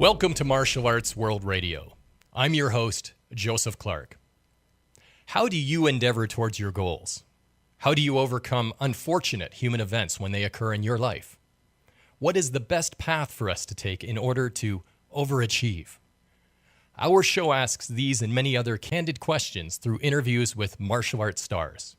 Welcome to Martial Arts World Radio. I'm your host, Joseph Clark. How do you endeavor towards your goals? How do you overcome unfortunate human events when they occur in your life? What is the best path for us to take in order to overachieve? Our show asks these and many other candid questions through interviews with martial arts stars.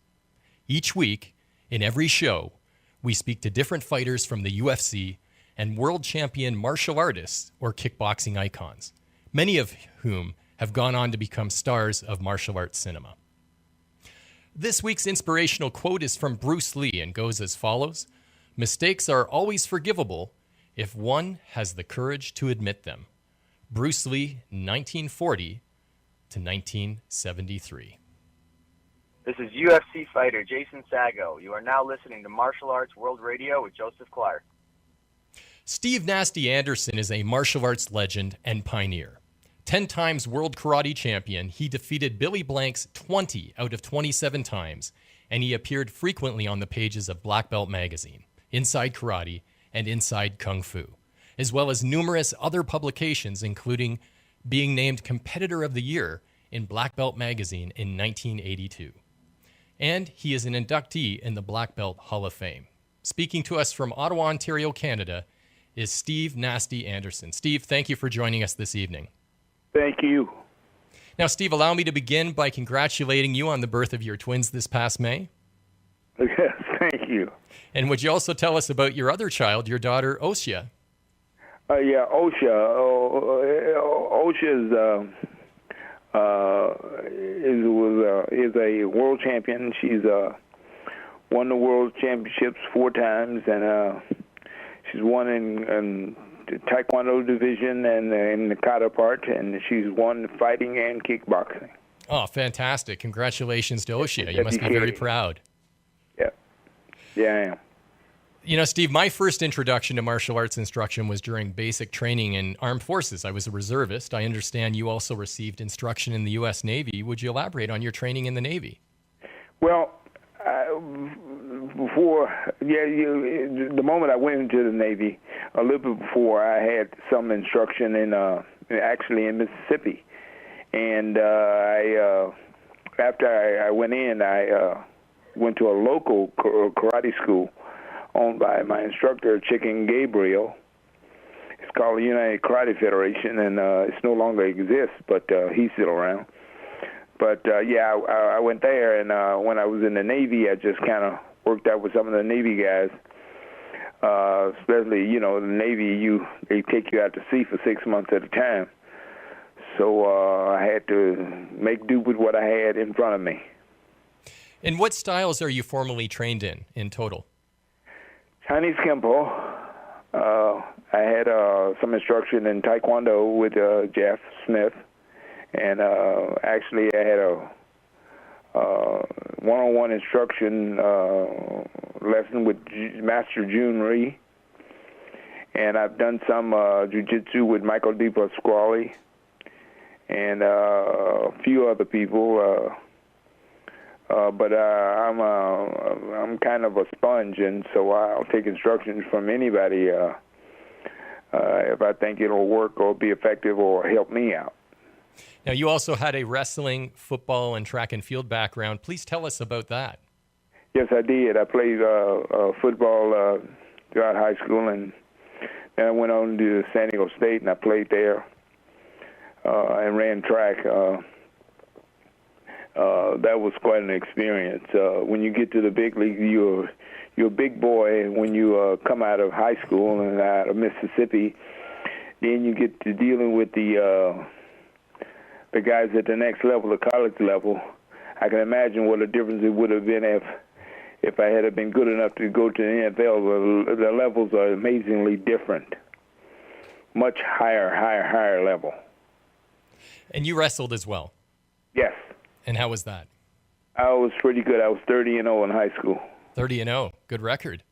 Each week, in every show, we speak to different fighters from the UFC and world champion martial artists or kickboxing icons, many of whom have gone on to become stars of martial arts cinema. This week's inspirational quote is from Bruce Lee and goes as follows: "Mistakes are always forgivable if one has the courage to admit them." Bruce Lee, 1940 to 1973. This is UFC fighter Jason Sago. You are now listening to Martial Arts World Radio with Joseph Clark. Steve Nasty Anderson is a martial arts legend and pioneer. 10 times world karate champion, he defeated Billy Blanks 20 out of 27 times, and he appeared frequently on the pages of Black Belt Magazine, Inside Karate, and Inside Kung Fu, as well as numerous other publications, including being named Competitor of the Year in Black Belt Magazine in 1982. And he is an inductee in the Black Belt Hall of Fame. Speaking to us from Ottawa, Ontario, Canada, is Steve Nasty Anderson. Steve, thank you for joining us this evening. Thank you. Now, Steve, allow me to begin by congratulating you on the birth of your twins this past May. Yes, thank you. And would you also tell us about your other child, your daughter, Osha? Yeah, Osha. Osha is a world champion. She's won the world championships 4 times, and she's won in the Taekwondo division and in the kata part, and she's won fighting and kickboxing. Oh, fantastic. Congratulations to Osha. You must be very proud. Yeah. Yeah, I am. You know, Steve, my first introduction to martial arts instruction was during basic training in armed forces. I was a reservist. I understand you also received instruction in the U.S. Navy. Would you elaborate on your training in the Navy? Well, the moment I went into the Navy, a little bit before, I had some instruction actually in Mississippi, and after I went in, I went to a local karate school owned by my instructor, Chicken Gabriel. It's called the United Karate Federation, and it's no longer exists, but he's still around. But, I went there, and when I was in the Navy, I just kind of worked out with some of the Navy guys, especially, the Navy, they take you out to sea for 6 months at a time. So I had to make do with what I had in front of me. And what styles are you formally trained in total? Chinese Kempo. I had some instruction in Taekwondo with Jeff Smith. And actually, I had a one-on-one instruction lesson with Master Jun Rhee. And I've done some jiu-jitsu with Michael D. Pasquale and a few other people. But I'm kind of a sponge, and so I'll take instructions from anybody if I think it'll work or be effective or help me out. Now, you also had a wrestling, football, and track and field background. Please tell us about that. Yes, I did. I played football throughout high school, and then I went on to San Diego State, and I played there and ran track. That was quite an experience. When you get to the big league, you're a big boy. When you come out of high school and out of Mississippi, then you get to dealing with the guys at the next level, the college level. I can imagine what a difference it would have been if I had been good enough to go to the NFL. The levels are amazingly different, much higher level. And you wrestled as well? Yes. And how was that? I was pretty good. I was 30-0 in high school. 30-0, good record.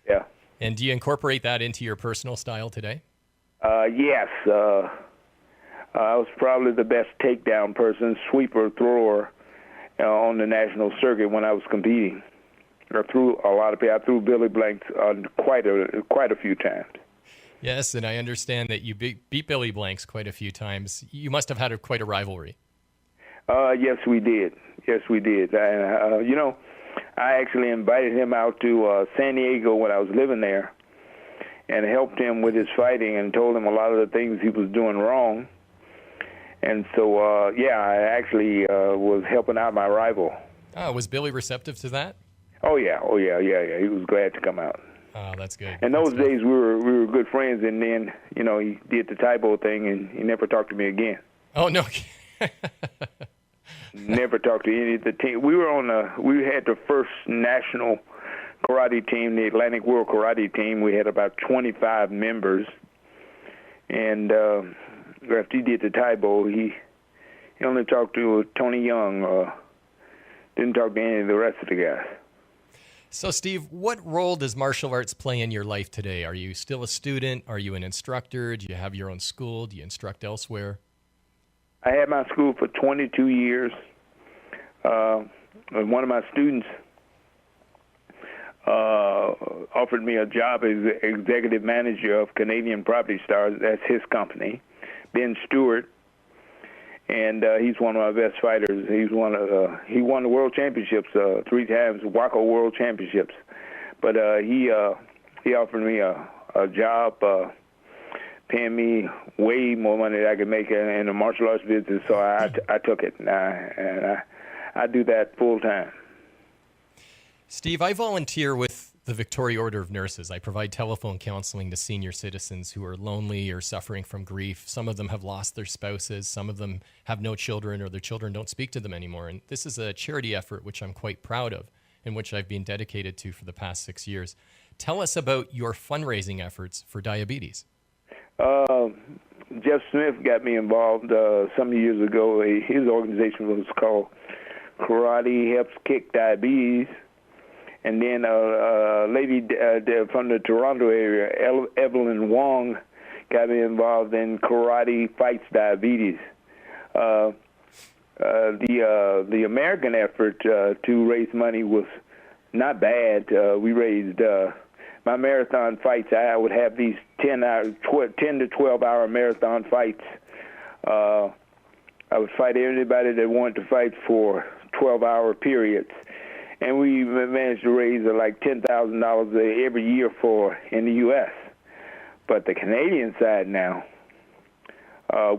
Yeah. And do you incorporate that into your personal style today? Yes. I was probably the best takedown person, sweeper, thrower on the national circuit when I was competing. I threw a lot of people. I threw Billy Blanks quite a few times. Yes, and I understand that you beat Billy Blanks quite a few times. You must have had quite a rivalry. Yes, we did. Yes, we did. And, I actually invited him out to San Diego when I was living there and helped him with his fighting and told him a lot of the things he was doing wrong. And so, I actually was helping out my rival. Oh, was Billy receptive to that? Oh, yeah. He was glad to come out. Oh, that's good. In those days, we were good friends, and then, he did the Tybo thing, and he never talked to me again. Oh, no. Never talked to any of the team. We had the first national karate team, the Atlantic World Karate Team. We had about 25 members, and after he did the Tybo, he only talked to Tony Young, didn't talk to any of the rest of the guys. So, Steve, what role does martial arts play in your life today? Are you still a student? Are you an instructor? Do you have your own school? Do you instruct elsewhere? I had my school for 22 years. One of my students offered me a job as executive manager of Canadian Property Stars. That's his company, Ben Stewart, and he's one of my best fighters. He won the world championships 3 times, WACO World Championships. But he offered me a job, paying me way more money than I could make in the martial arts business. So I took it, and I do that full time. Steve, I volunteer with the Victoria Order of Nurses. I provide telephone counseling to senior citizens who are lonely or suffering from grief. Some of them have lost their spouses. Some of them have no children, or their children don't speak to them anymore. And this is a charity effort which I'm quite proud of and which I've been dedicated to for the past 6 years. Tell us about your fundraising efforts for diabetes. Jeff Smith got me involved some years ago. His organization was called Karate Helps Kick Diabetes. And then a lady from the Toronto area, Evelyn Wong, got me involved in Karate Fights Diabetes. The American effort to raise money was not bad. We raised my marathon fights. I would have these 10 to 12-hour marathon fights. I would fight anybody that wanted to fight for 12-hour periods. And we managed to raise like $10,000 every year in the U.S. But the Canadian side now,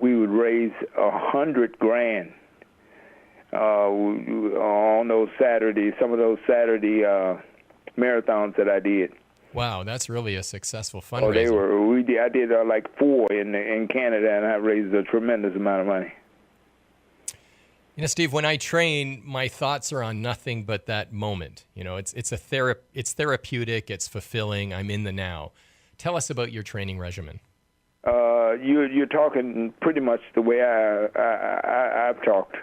we would raise $100,000 on those Saturdays, some of those Saturday marathons that I did. Wow, that's really a successful fundraiser. I did like 4 in Canada, and I raised a tremendous amount of money. You know, Steve, when I train, my thoughts are on nothing but that moment. You know, it's therapeutic, it's fulfilling. I'm in the now. Tell us about your training regimen. You're talking pretty much the way I've talked,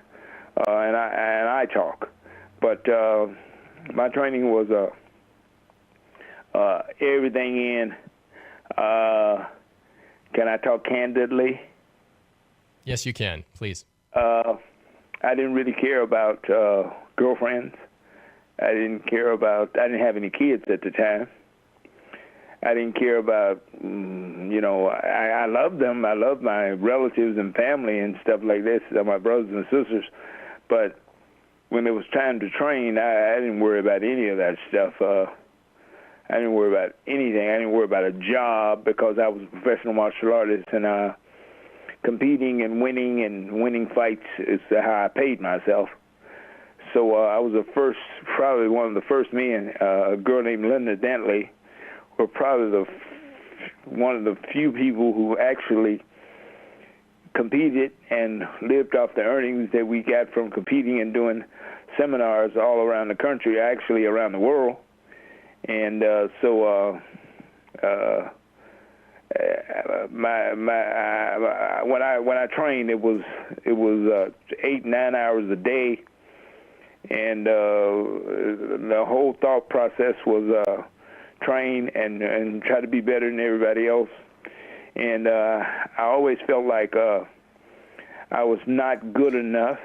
and I talk. But my training was everything in. Can I talk candidly? Yes, you can. Please. I didn't really care about girlfriends. I didn't have any kids at the time. I didn't care about, I loved them. I loved my relatives and family and stuff like this, my brothers and sisters. But when it was time to train, I didn't worry about any of that stuff. I didn't worry about anything. I didn't worry about a job because I was a professional martial artist, and competing and winning fights is how I paid myself. So I was probably one of the first men. A girl named Linda Dentley were probably one of the few people who actually competed and lived off the earnings that we got from competing and doing seminars all around the country, actually around the world. And when I trained, it was 8-9 hours a day, and the whole thought process was train and try to be better than everybody else. And I always felt like I was not good enough.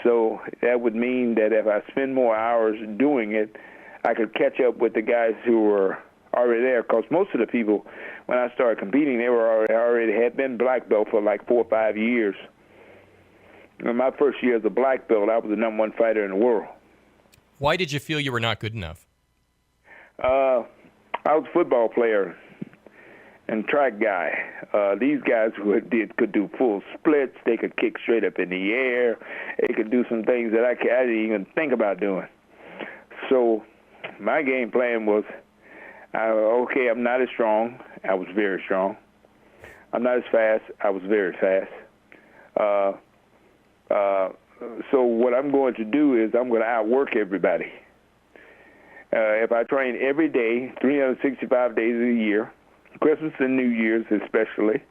So that would mean that if I spend more hours doing it, I could catch up with the guys who were already there, because most of the people, when I started competing, they were already had been black belt for like 4 or 5 years. In my first year as a black belt, I was the #1 fighter in the world. Why did you feel you were not good enough? I was a football player and track guy. These guys could do full splits. They could kick straight up in the air. They could do some things that I didn't even think about doing. So my game plan was, okay, I'm not as strong. I was very strong. I'm not as fast. I was very fast. So what I'm going to do is I'm going to outwork everybody. If I train every day, 365 days a year, Christmas and New Year's especially,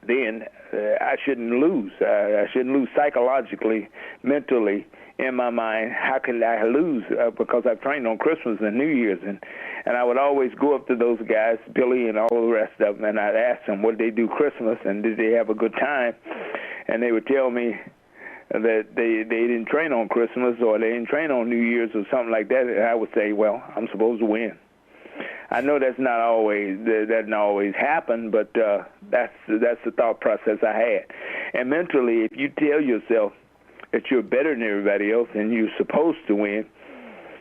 then I shouldn't lose. I shouldn't lose psychologically, mentally, in my mind. How could I lose? Because I've trained on Christmas and New Year's, and I would always go up to those guys, Billy and all the rest of them, and I'd ask them what they do Christmas and did they have a good time, and they would tell me that they didn't train on Christmas or they didn't train on New Year's or something like that. And I would say, well, I'm supposed to win. I know that doesn't always happen, but that's the thought process I had. And mentally, if you tell yourself that you're better than everybody else and you're supposed to win,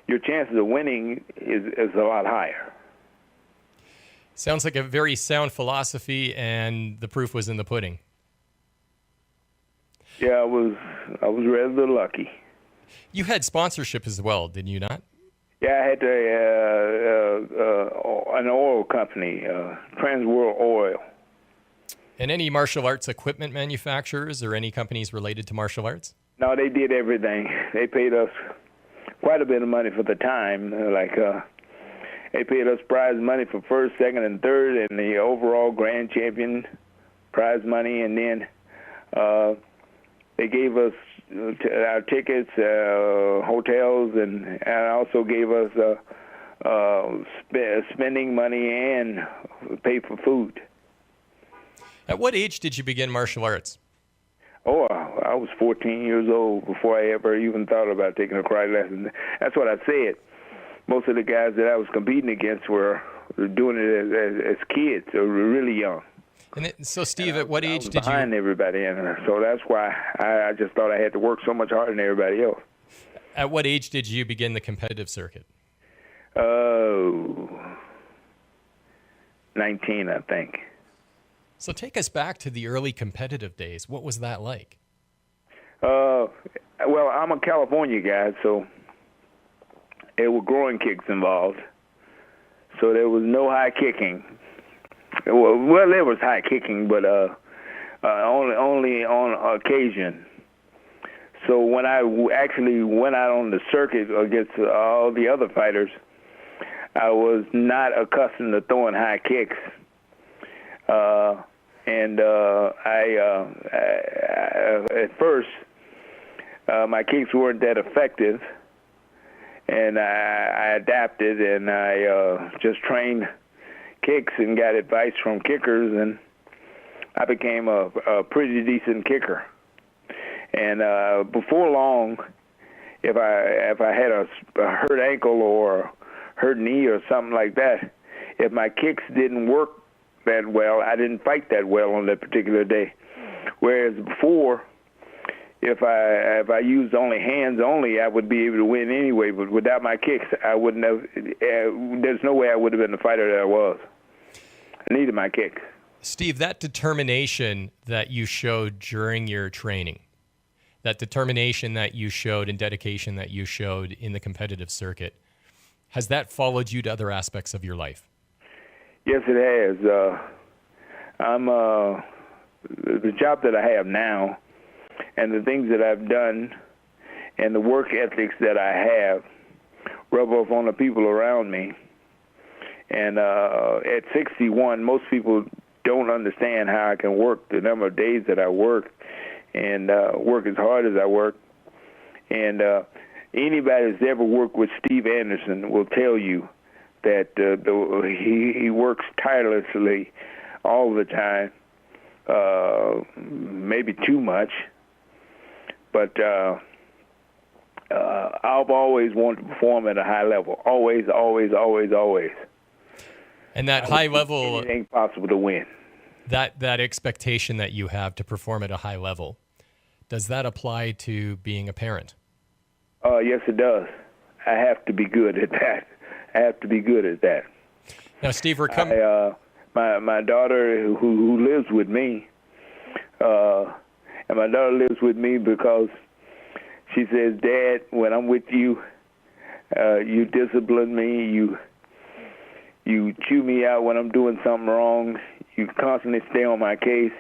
your chances of winning is a lot higher. Sounds like a very sound philosophy, and the proof was in the pudding. Yeah, I was rather lucky. You had sponsorship as well, did you not? Yeah, I had an oil company, Trans World Oil. And any martial arts equipment manufacturers or any companies related to martial arts? No, they did everything. They paid us quite a bit of money for the time. They paid us prize money for first, second, and third, and the overall grand champion prize money, and then they gave us our tickets, hotels, and also gave us spending money and pay for food. At what age did you begin martial arts? Oh, I was 14 years old before I ever even thought about taking a karate lesson. That's what I said. Most of the guys that I was competing against were doing it as kids, or really young. So, Steve, at what age did you... behind everybody, and so that's why I just thought I had to work so much harder than everybody else. At what age did you begin the competitive circuit? 19, I think. So take us back to the early competitive days. What was that like? Well, I'm a California guy, so there were growing kicks involved. So there was no high kicking. Well, there was high kicking, but only on occasion. So when I actually went out on the circuit against all the other fighters, I was not accustomed to throwing high kicks. At first, my kicks weren't that effective, and I adapted, and I just trained kicks and got advice from kickers, and I became a pretty decent kicker. And before long, if I had a hurt ankle or hurt knee or something like that, if my kicks didn't work that well, I didn't fight that well on that particular day. Whereas before, if I used only hands only, I would be able to win anyway. But without my kicks, I wouldn't have. There's no way I would have been the fighter that I was. I needed my kicks. Steve, that determination that you showed during your training, that determination that you showed and dedication that you showed in the competitive circuit, has that followed you to other aspects of your life? Yes, it has. The job that I have now and the things that I've done and the work ethics that I have rub off on the people around me. And at 61, most people don't understand how I can work the number of days that I work and work as hard as I work. And anybody that's ever worked with Steve Anderson will tell you that he works tirelessly all the time, maybe too much. But I've always wanted to perform at a high level. Always, always, always, always. And that high level, anything possible to win. That expectation that you have to perform at a high level, does that apply to being a parent? Yes, it does. I have to be good at that. Now, Steve, we're coming. My daughter who lives with me, and my daughter lives with me because she says, "Dad, when I'm with you, you discipline me. You chew me out when I'm doing something wrong. You constantly stay on my case."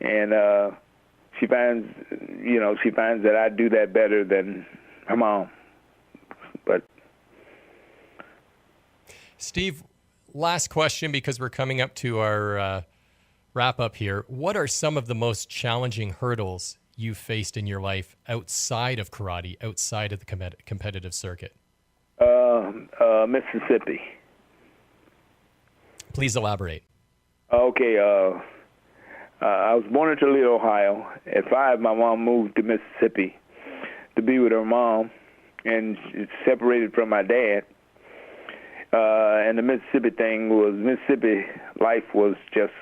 And she finds that I do that better than her mom. But Steve, last question, because we're coming up to our wrap up here. What are some of the most challenging hurdles you've faced in your life outside of karate, outside of the competitive circuit? Mississippi. Please elaborate. Okay. I was born in Toledo, Ohio. At 5, my mom moved to Mississippi to be with her mom, and she separated from my dad. And the Mississippi life was just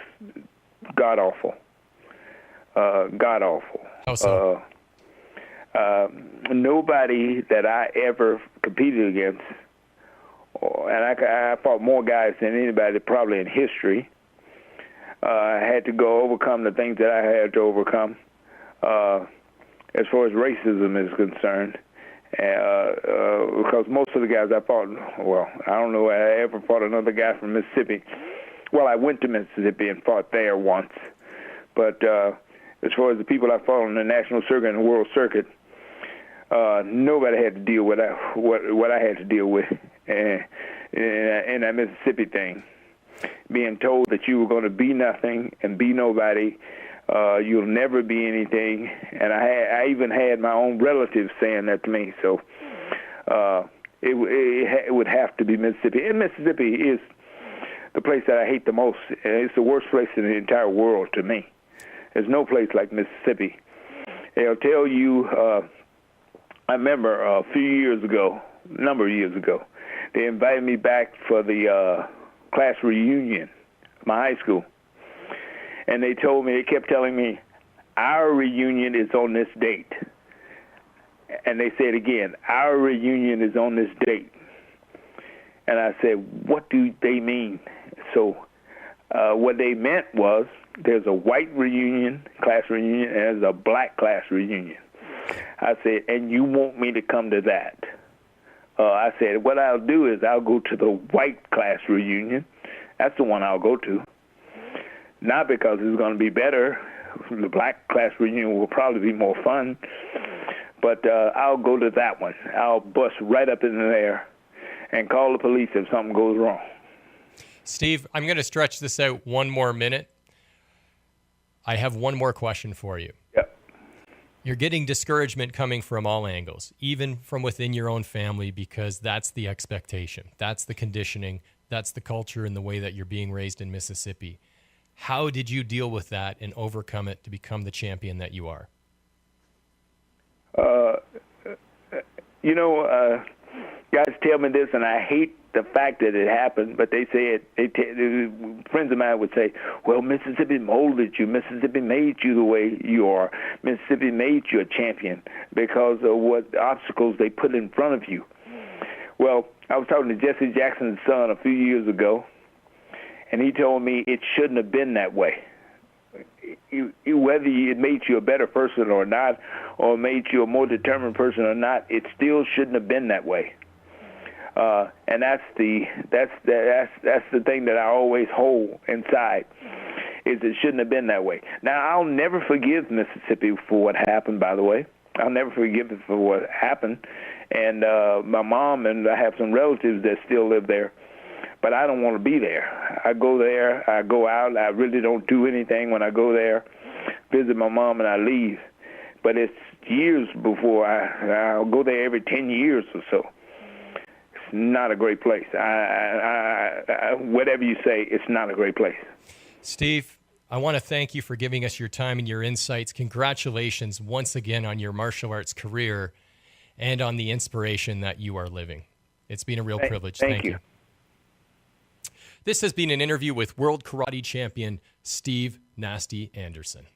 god-awful. God-awful. How so? Nobody that I ever competed against, and I fought more guys than anybody probably in history. I had to go overcome the things that I had to overcome as far as racism is concerned. Because most of the guys I fought, I don't know I ever fought another guy from Mississippi. Well, I went to Mississippi and fought there once. But as far as the people I fought on the national circuit and the world circuit, nobody had to deal with what I had to deal with in that Mississippi thing. Being told that you were going to be nothing and be nobody, you'll never be anything, and I even had my own relatives saying that to me. So it would have to be Mississippi, and Mississippi is the place that I hate the most. It's the worst place in the entire world to me. There's no place like Mississippi. They'll tell you. I remember a number of years ago, they invited me back for the class reunion, my high school. And they kept telling me, our reunion is on this date. And they said again, our reunion is on this date. And I said, what do they mean? So what they meant was there's a white class reunion, and there's a black class reunion. I said, and you want me to come to that? I said, what I'll do is I'll go to the white class reunion. That's the one I'll go to. Not because it's going to be better. The black class reunion will probably be more fun. But I'll go to that one. I'll bust right up in there and call the police if something goes wrong. Steve, I'm going to stretch this out one more minute. I have one more question for you. Yep. You're getting discouragement coming from all angles, even from within your own family, because that's the expectation. That's the conditioning. That's the culture and the way that you're being raised in Mississippi. How did you deal with that and overcome it to become the champion that you are? Guys tell me this, and I hate the fact that it happened, but they say friends of mine would say, well, Mississippi molded you. Mississippi made you the way you are. Mississippi made you a champion because of what obstacles they put in front of you. Well, I was talking to Jesse Jackson's son a few years ago, and he told me it shouldn't have been that way. Whether it made you a better person or not, or made you a more determined person or not, it still shouldn't have been that way. And that's the thing that I always hold inside, is it shouldn't have been that way. Now, I'll never forgive Mississippi for what happened, by the way. I'll never forgive it for what happened. And my mom and I have some relatives that still live there, but I don't want to be there. I go there, I go out, I really don't do anything when I go there, visit my mom, and I leave. But it's years before I'll go there every 10 years or so. It's not a great place. Whatever you say, it's not a great place. Steve, I want to thank you for giving us your time and your insights. Congratulations once again on your martial arts career. and on the inspiration that you are living. It's been a real privilege. Thank you. This has been an interview with World Karate Champion Steve Nasty Anderson.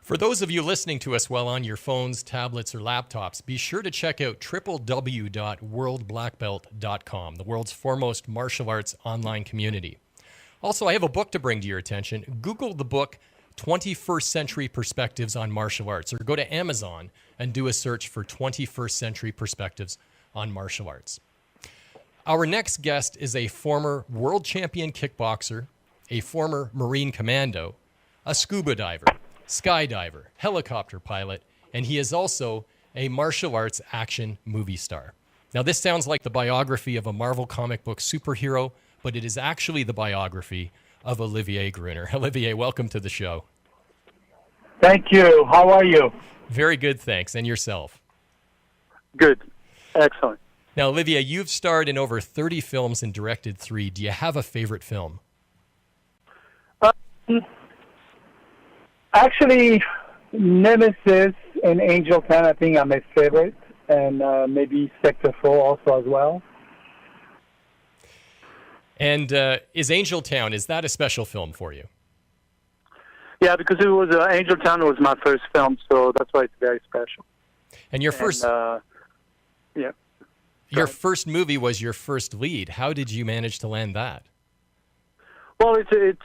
For those of you listening to us while on your phones, tablets, or laptops, be sure to check out www.worldblackbelt.com, the world's foremost martial arts online community. Also, I have a book to bring to your attention. Google the book 21st Century Perspectives on Martial Arts, or go to Amazon and do a search for 21st Century Perspectives on Martial Arts. Our next guest is a former world champion kickboxer, a former Marine commando, a scuba diver, skydiver, helicopter pilot, and he is also a martial arts action movie star. Now, this sounds like the biography of a Marvel comic book superhero, but it is actually the biography of Olivier Gruner. Olivier, welcome to the show. Thank you. How are you? Very good, thanks. And yourself? Good. Excellent. Now, Olivier, you've starred in over 30 films and directed 3. Do you have a favorite film? Actually, Nemesis and Angel 10, I think, are my favorite, and maybe Sector 4 also as well. And is Angel Town, is that a special film for you? Yeah, because it was Angel Town was my first film, so that's why it's very special. And your first, yeah, your first movie was your first lead. How did you manage to land that? Well, it's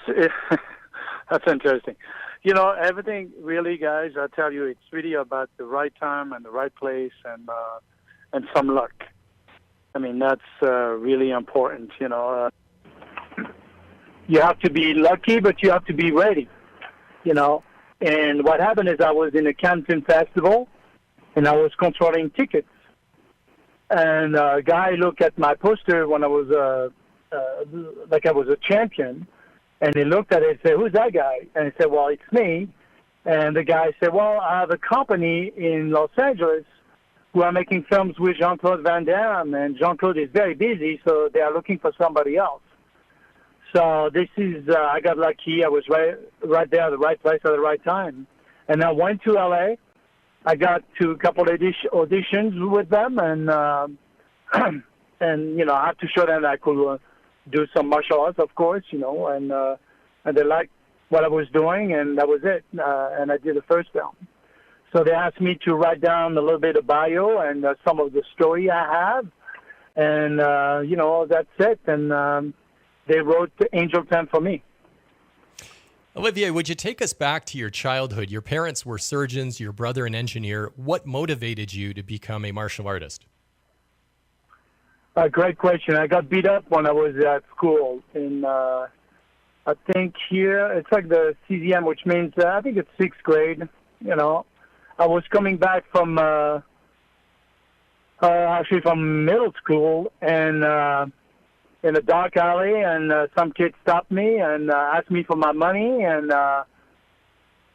that's interesting. You know, everything really, guys. I tell you, it's really about the right time and the right place, and some luck. I mean, that's really important. You know, you have to be lucky, but you have to be ready. You know, and what happened is I was in a Cannes Film Festival, and I was controlling tickets, and a guy looked at my poster when I was like I was a champion. And he looked at it and said, "Who's that guy?" And he said, "Well, it's me." And the guy said, "Well, I have a company in Los Angeles who are making films with Jean-Claude Van Damme, and Jean-Claude is very busy, so they are looking for somebody else." So this is, I got lucky. I was right there at the right place at the right time. And I went to L.A. I got to a couple of auditions with them, and, and you know, I had to show them that I could do some martial arts, of course, you know, and they liked what I was doing, and that was it. And I did the first film. So they asked me to write down a little bit of bio and some of the story I have, and you know, that's it. And they wrote Angel 10 for me. Olivier, would you take us back to your childhood? Your parents were surgeons, your brother an engineer. What motivated you to become a martial artist? Great question. I got beat up when I was at school. I think here, it's like the CZM, which means, I think it's 6th grade. You know, I was coming back from, actually from middle school, and in a dark alley, and some kid stopped me and asked me for my money, and,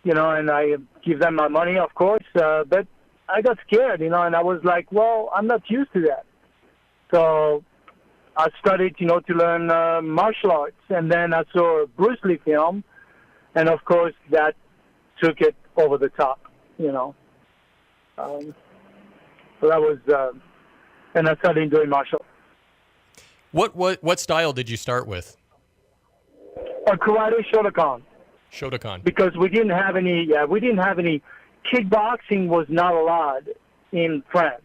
you know, and I give them my money, of course, but I got scared, you know, and I was like, well, I'm not used to that. So I started, you know, to learn martial arts, and then I saw a Bruce Lee film, and of course that took it over the top, you know. So that was, and I started doing martial arts. What style did you start with? Karate Shotokan. Shotokan. Because we didn't have any. Kickboxing was not allowed in France.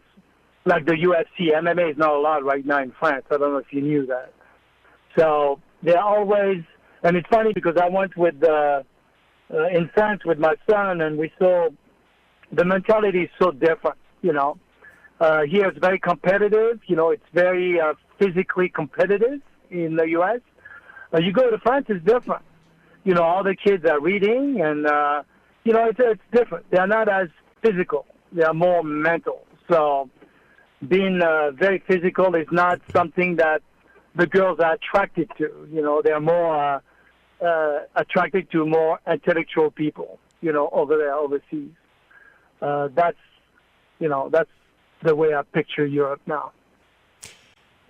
Like the UFC, MMA is not allowed right now in France. I don't know if you knew that. So they're always, and it's funny because I went with in France with my son, and we saw the mentality is so different. You know, here it's very competitive. You know, it's very physically competitive in the U.S. You go to France, it's different. You know, all the kids are reading, and you know, it's different. They're not as physical. They are more mental. So being very physical is not something that the girls are attracted to. You know, they're more attracted to more intellectual people, you know, over there, overseas. That's the way I picture Europe now.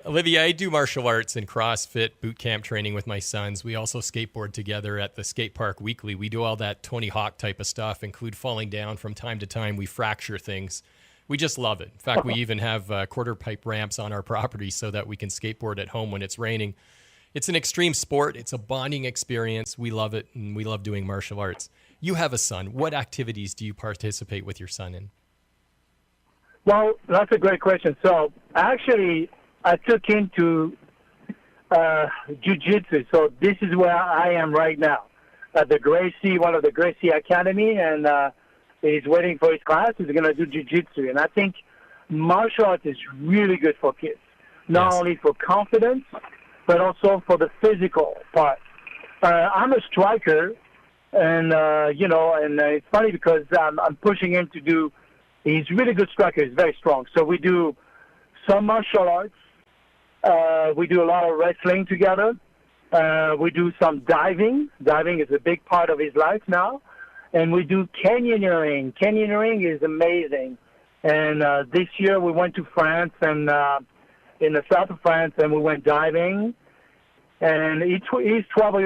Olivier, I do martial arts and CrossFit boot camp training with my sons. We also skateboard together at the skate park weekly. We do all that Tony Hawk type of stuff, include falling down from time to time. We fracture things. We just love it. In fact, we even have quarter pipe ramps on our property so that we can skateboard at home when it's raining. It's an extreme sport. It's a bonding experience. We love it, and we love doing martial arts. You have a son. What activities do you participate with your son in? Well, that's a great question. So actually, I took him to jiu-jitsu. So this is where I am right now at the Gracie, one of the Gracie Academy, and he's waiting for his class. He's going to do jiu-jitsu. And I think martial arts is really good for kids, not only for confidence, but also for the physical part. I'm a striker, and, it's funny because I'm pushing him to do, he's a really good striker. He's very strong. So we do some martial arts. We do a lot of wrestling together. We do some diving. Diving is a big part of his life now. And we do canyoneering. Canyoneering is amazing. And this year we went to France and in the south of France, and we went diving. And he's 12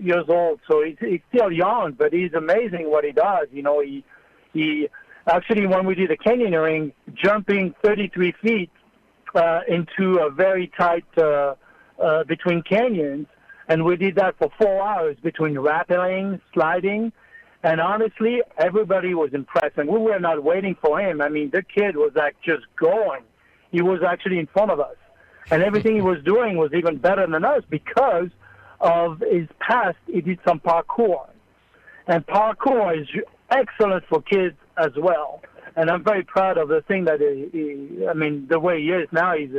years old, so he's still young, but he's amazing what he does. You know, he actually, when we did the canyoneering, jumping 33 feet into a very tight between canyons, and we did that for 4 hours between rappelling, sliding, and honestly, everybody was impressed, and we were not waiting for him. I mean, the kid was like just going. He was actually in front of us, and everything he was doing was even better than us because of his past. He did some parkour, and parkour is excellent for kids as well. And I'm very proud of the thing that the way he is now, he's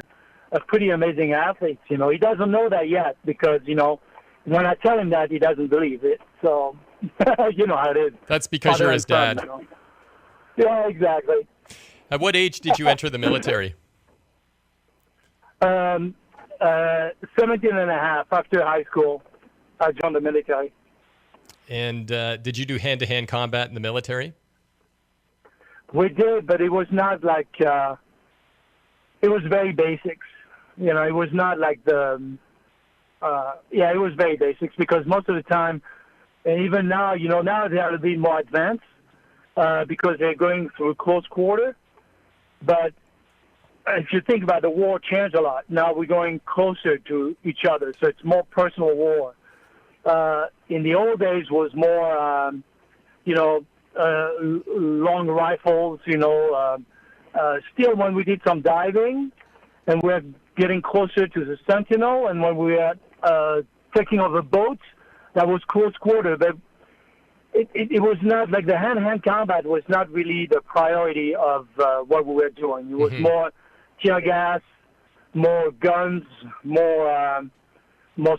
a pretty amazing athlete. You know, he doesn't know that yet because, when I tell him that, he doesn't believe it. So, you know how it is. That's because you're his dad. Yeah, exactly. At what age did you enter the military? 17 and a half after high school. I joined the military. And did you do hand-to-hand combat in the military? We did, but it was not like, it was very basics. You know, it was not like it was very basics because most of the time, and even now, now they are a bit more advanced because they're going through close quarter. But if you think about it, the war changed a lot. Now we're going closer to each other, so it's more personal war. In the old days was more, long rifles, still when we did some diving and we're getting closer to the Sentinel and when we were taking over boats, that was close quarter. But it was not like the hand-to-hand combat was not really the priority of what we were doing. It was more tear gas, more guns, more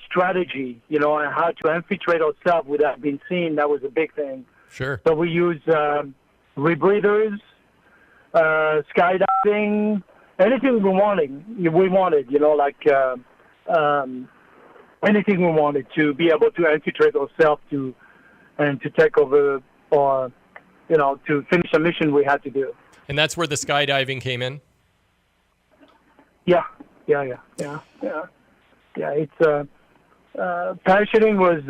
strategy, and how to infiltrate ourselves without being seen. That was a big thing. Sure. So we used rebreathers, skydiving, anything we wanted. Anything we wanted to be able to infiltrate ourselves and to take over or, to finish a mission we had to do. And that's where the skydiving came in? Yeah. It's parachuting was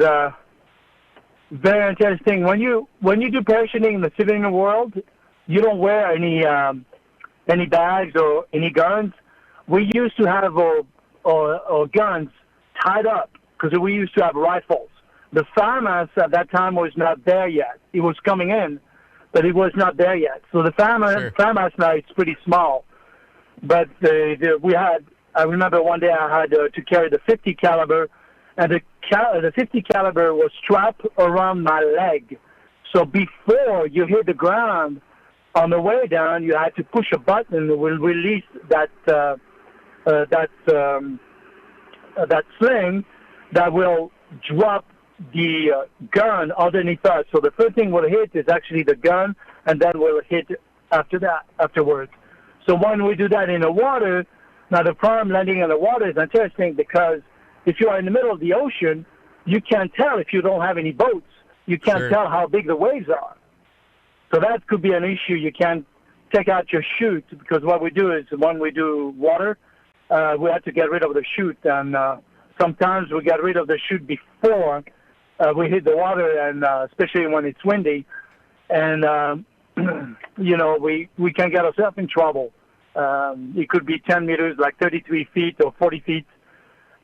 very interesting. When you do parachuting in the civilian world, you don't wear any bags or any guns. We used to have our guns tied up because we used to have rifles. The FAMAS at that time was not there yet. It was coming in, but it was not there yet. So the FAMAS now it's pretty small. But I remember one day I had to carry the 50 caliber, and the 50 caliber was strapped around my leg. So before you hit the ground, on the way down, you had to push a button that will release that sling that will drop the gun underneath us. So the first thing will hit is actually the gun, and then we'll hit afterwards. So when we do that in the water, now the problem landing in the water is interesting because if you are in the middle of the ocean, you can't tell if you don't have any boats. You can't tell how big the waves are. So that could be an issue. You can't take out your chute because what we do is when we do water, we have to get rid of the chute. And sometimes we get rid of the chute before we hit the water, and especially when it's windy. And we can get ourselves in trouble. It could be 10 meters, like 33 feet or 40 feet,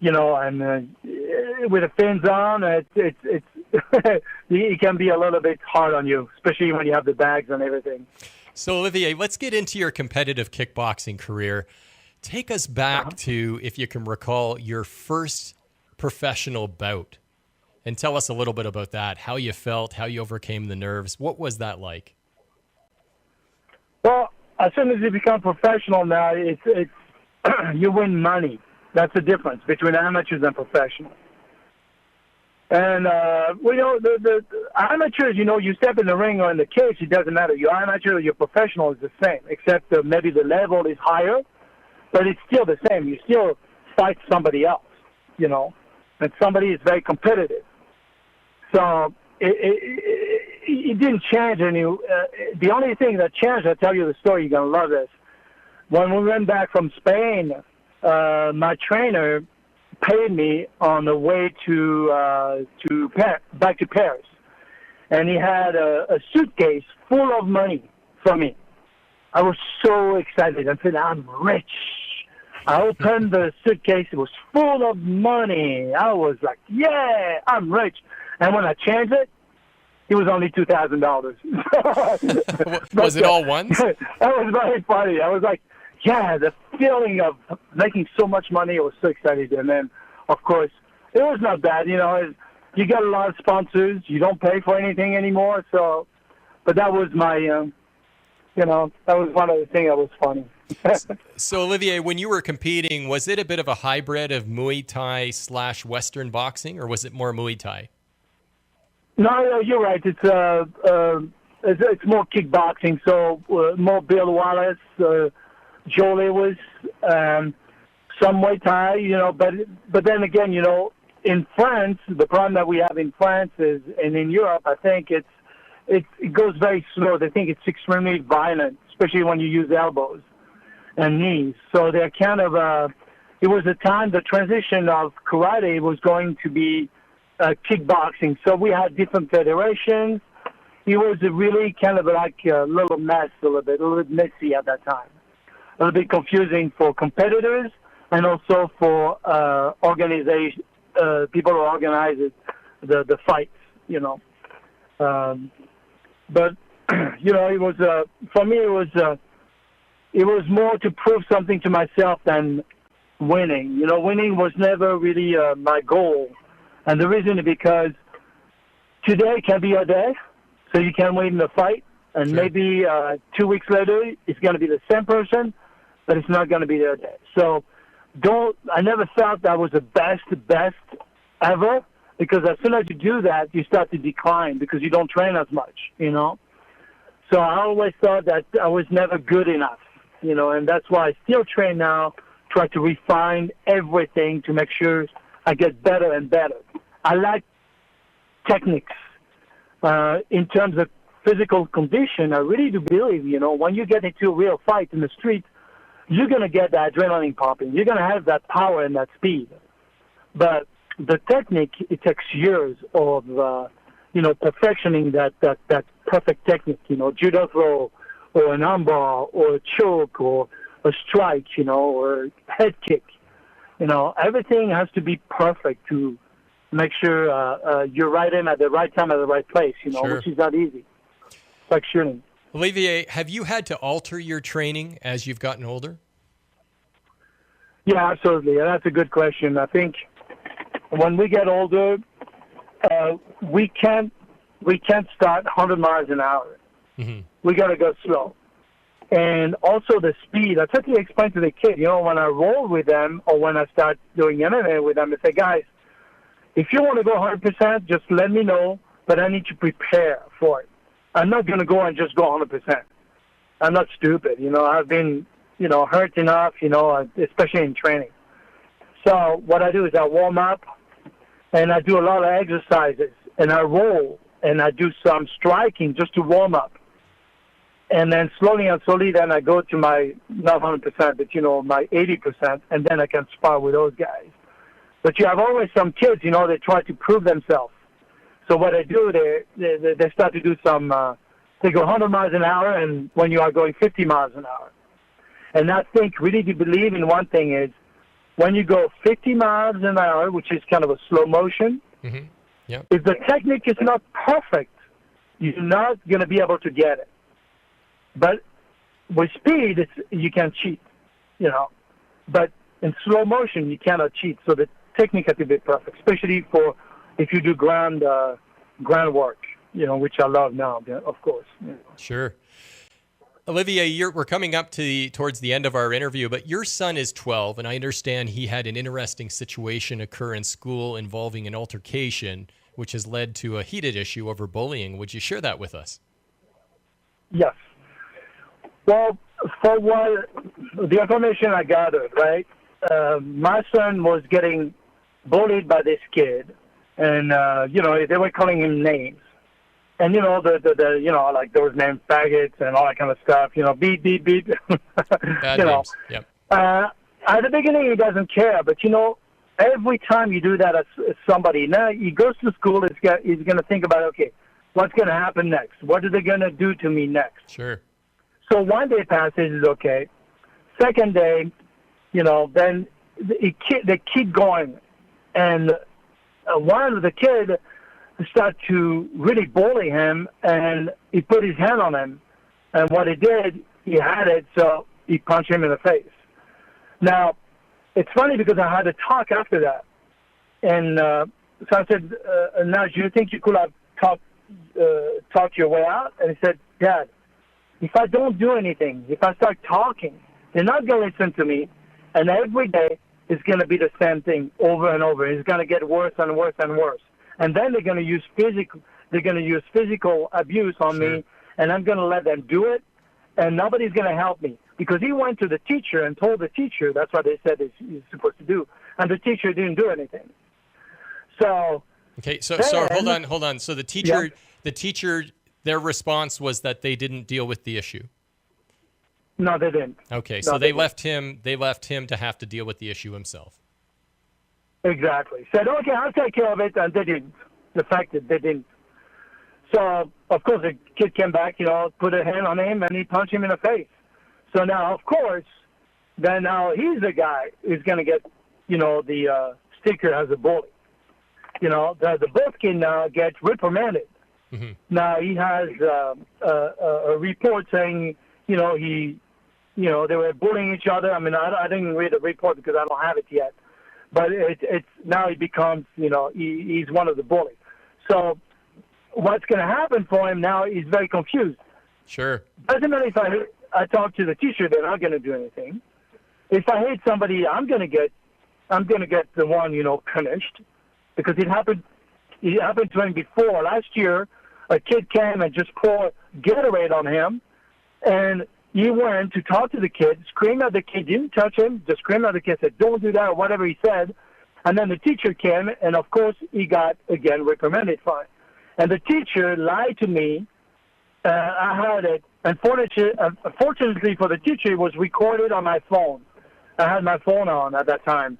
and with the fins on, it's it can be a little bit hard on you, especially when you have the bags and everything. So, Olivier, let's get into your competitive kickboxing career. Take us back to, if you can recall, your first professional bout, and tell us a little bit about that, how you felt, how you overcame the nerves. What was that like? Well, as soon as you become professional now, it's you win money. That's the difference between amateurs and professionals. And the amateurs, you step in the ring or in the cage, it doesn't matter. You're amateur or you're professional is the same, except maybe the level is higher, but it's still the same. You still fight somebody else, and somebody is very competitive. So it didn't change any. The only thing that changed, I'll tell you the story, you're going to love this. When we went back from Spain, my trainer paid me on the way back to Paris, and he had a suitcase full of money for me. I was so excited. I said, I'm rich. I opened the suitcase. It was full of money. I was like, yeah, I'm rich. And when I changed it, it was only $2,000. Was it all ones? That was very funny. I was like, yeah, the feeling of making so much money, I was so excited. And then, of course, it was not bad. You get a lot of sponsors. You don't pay for anything anymore. So, but that was my, that was one of the things that was funny. So, Olivier, when you were competing, was it a bit of a hybrid of Muay Thai / Western boxing, or was it more Muay Thai? No, you're right. It's more kickboxing. So more Bill Wallace, Joe Lewis, some Muay Thai. But then again, in France, the problem that we have in France is, and in Europe, I think it goes very slow. They think it's extremely violent, especially when you use elbows and knees. So they're kind of it was a time the transition of karate was going to be kickboxing. So we had different federations. It was really kind of like a little mess, a little bit messy at that time. A little bit confusing for competitors and also for organization, people who organize the fights, But, it was, for me, it was more to prove something to myself than winning. Winning was never really my goal. And the reason is because today can be a day, so you can win in the fight, and maybe 2 weeks later it's going to be the same person, but it's not going to be their day. So I never felt that was the best ever, because as soon as you do that, you start to decline because you don't train as much, So I always thought that I was never good enough, and that's why I still train now, try to refine everything to make sure I get better and better. I like techniques. In terms of physical condition, I really do believe, when you get into a real fight in the street, you're going to get the adrenaline pumping. You're going to have that power and that speed. But the technique, it takes years of, perfectioning that perfect technique, judo throw or an armbar or a choke or a strike, or head kick. Everything has to be perfect to make sure you're right in at the right time at the right place, Sure. Which is not easy. It's like shooting. Olivier, have you had to alter your training as you've gotten older? Yeah, absolutely. And that's a good question. I think when we get older, we can't start 100 miles an hour. Mm-hmm. We got to go slow. And also the speed. I try to explain to the kid, when I roll with them or when I start doing MMA with them, I say, guys, if you want to go 100%, just let me know, but I need to prepare for it. I'm not going to go and just go 100%. I'm not stupid. I've been, hurt enough, especially in training. So what I do is I warm up and I do a lot of exercises and I roll and I do some striking just to warm up. And then slowly then I go to my, not 100%, but, my 80%, and then I can spar with those guys. But you have always some kids, they try to prove themselves. So what they do, they start to do some they go 100 miles an hour, and when you are going 50 miles an hour. And I think really to believe in one thing is when you go 50 miles an hour, which is kind of a slow motion, Mm-hmm. Yep. if the technique is not perfect, you're not going to be able to get it. But with speed, you can cheat, But in slow motion, you cannot cheat. So the technique has to be perfect, especially for if you do ground work, which I love now, of course. Sure. Olivier, we're coming up towards the end of our interview, but your son is 12, and I understand he had an interesting situation occur in school involving an altercation, which has led to a heated issue over bullying. Would you share that with us? Yes. Well, for what the information I gathered, right, my son was getting bullied by this kid, and they were calling him names. And the like those names, faggots and all that kind of stuff. Beep beep beep. Bad names. Yep. At the beginning, he doesn't care, but every time you do that as somebody, now he goes to school, he's going to think about, okay, what's going to happen next? What are they going to do to me next? Sure. So one day passes, is okay. Second day, then they keep going, and one of the kids start to really bully him, and he put his hand on him. And what he did, he had it, so he punched him in the face. Now, it's funny because I had a talk after that. And so I said, now, do you think you could have talked your way out? And he said, Dad, if I don't do anything, if I start talking, they're not going to listen to me. And every day it's going to be the same thing over and over. It's going to get worse and worse and worse. And then they're going to use physical abuse on Sure. me, and I'm going to let them do it, and nobody's going to help me. Because he went to the teacher and told the teacher that's what they said he's supposed to do, and the teacher didn't do anything. So okay, so then, hold on. So the teacher, their response was that they didn't deal with the issue. No, they didn't. Okay, No, so they they left him to have to deal with the issue himself. Exactly. Said, okay, I'll take care of it, and they didn't. The fact that they didn't. So, of course, the kid came back, put a hand on him, and he punched him in the face. So now, of course, then now he's the guy who's going to get, the sticker as a bully. The both can now get reprimanded. Mm-hmm. Now he has a report saying, they were bullying each other. I mean, I didn't read the report because I don't have it yet. But it's now he becomes, he's one of the bullies. So what's going to happen for him now? He's very confused. Sure. Doesn't matter if I talk to the teacher; they're not going to do anything. If I hate somebody, I'm going to get the one, punished, because it happened to him before. Last year, a kid came and just poured Gatorade on him, and he went to talk to the kid, screamed at the kid, didn't touch him, just screamed at the kid, said, don't do that, or whatever he said. And then the teacher came, and of course, he got, again, reprimanded for it. And the teacher lied to me. I heard it. Unfortunately for the teacher, it was recorded on my phone. I had my phone on at that time.